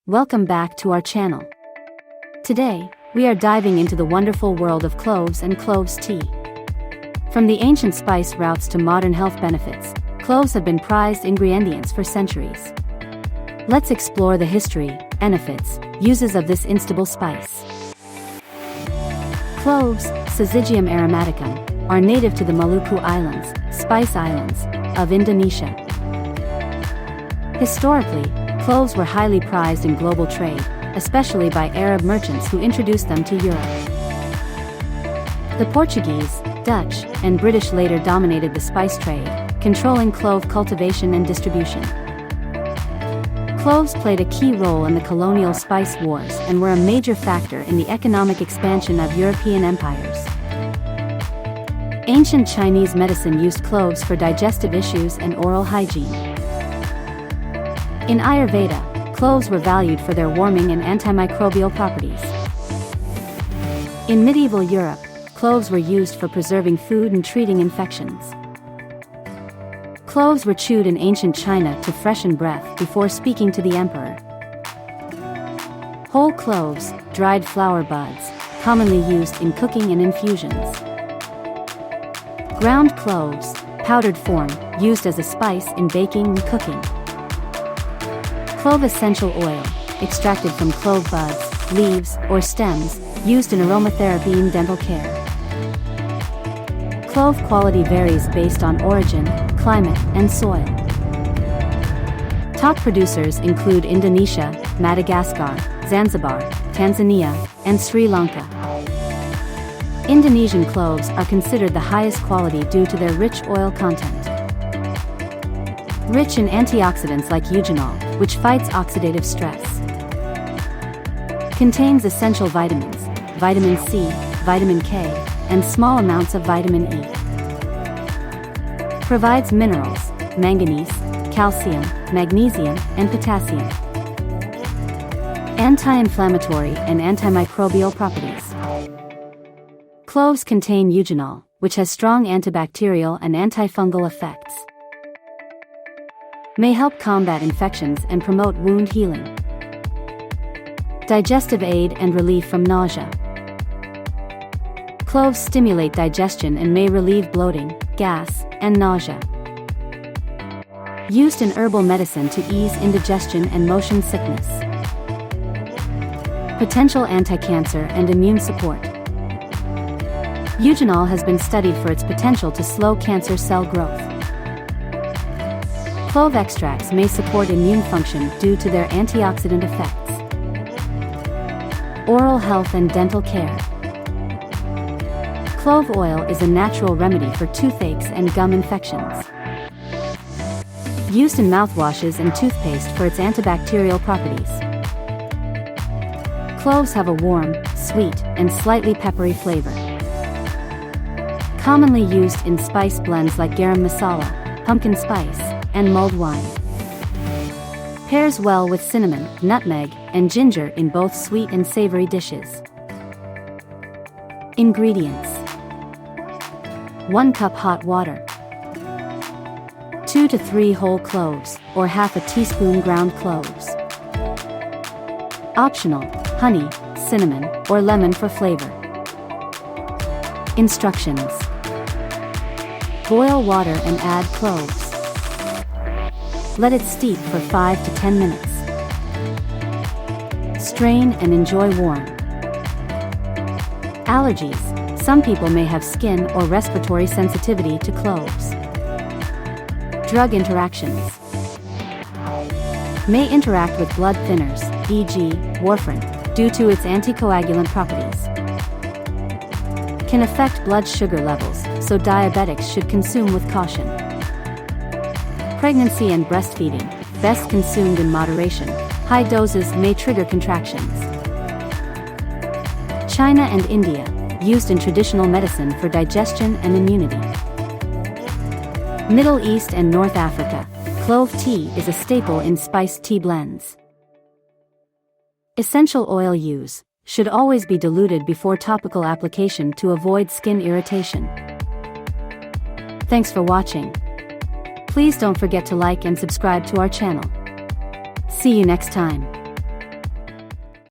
Welcome back to our channel. Today, we are diving into the wonderful world of cloves and cloves tea. From the ancient spice routes to modern health benefits, cloves have been prized ingredients for centuries. Let's explore the history, benefits, uses of this instable spice. Cloves, Syzygium aromaticum, are native to the Maluku Islands, Spice Islands, of Indonesia. Historically, cloves were highly prized in global trade, especially by Arab merchants who introduced them to Europe. The Portuguese, Dutch, and British later dominated the spice trade, controlling clove cultivation and distribution. Cloves played a key role in the colonial spice wars and were a major factor in the economic expansion of European empires. Ancient Chinese medicine used cloves for digestive issues and oral hygiene. In Ayurveda, cloves were valued for their warming and antimicrobial properties. In medieval Europe, cloves were used for preserving food and treating infections. Cloves were chewed in ancient China to freshen breath before speaking to the emperor. Whole cloves, dried flower buds, commonly used in cooking and infusions. Ground cloves, powdered form, used as a spice in baking and cooking. Clove essential oil, extracted from clove buds, leaves, or stems, used in aromatherapy and dental care. Clove quality varies based on origin, climate, and soil. Top producers include Indonesia, Madagascar, Zanzibar, Tanzania, and Sri Lanka. Indonesian cloves are considered the highest quality due to their rich oil content. Rich in antioxidants like eugenol, which fights oxidative stress. Contains essential vitamins, vitamin C, vitamin K, and small amounts of vitamin E. Provides minerals, manganese, calcium, magnesium, and potassium. Anti-inflammatory and antimicrobial properties. Cloves contain eugenol, which has strong antibacterial and antifungal effects. May help combat infections and promote wound healing. Digestive aid and relief from nausea. Cloves stimulate digestion and may relieve bloating, gas, and nausea. Used in herbal medicine to ease indigestion and motion sickness. Potential anti-cancer and immune support. Eugenol has been studied for its potential to slow cancer cell growth. Clove extracts may support immune function due to their antioxidant effects. Oral health and dental care. Clove oil is a natural remedy for toothaches and gum infections. Used in mouthwashes and toothpaste for its antibacterial properties. Cloves have a warm, sweet, and slightly peppery flavor. Commonly used in spice blends like garam masala, pumpkin spice, and mulled wine. Pairs well with cinnamon, nutmeg, and ginger in both sweet and savory dishes. Ingredients: 1 cup hot water, 2 to 3 whole cloves, or half a teaspoon ground cloves. Optional: honey, cinnamon, or lemon for flavor. Instructions: boil water and add cloves. Let it steep for 5 to 10 minutes. Strain and enjoy warm. Allergies: some people may have skin or respiratory sensitivity to cloves. Drug interactions: may interact with blood thinners, e.g., warfarin, due to its anticoagulant properties. Can affect blood sugar levels, so diabetics should consume with caution. Pregnancy and breastfeeding: best consumed in moderation. High doses may trigger contractions. China and India, used in traditional medicine for digestion and immunity. Middle East and North Africa, clove tea is a staple in spiced tea blends. Essential oil use should always be diluted before topical application to avoid skin irritation. Thanks for watching. Please don't forget to like and subscribe to our channel. See you next time.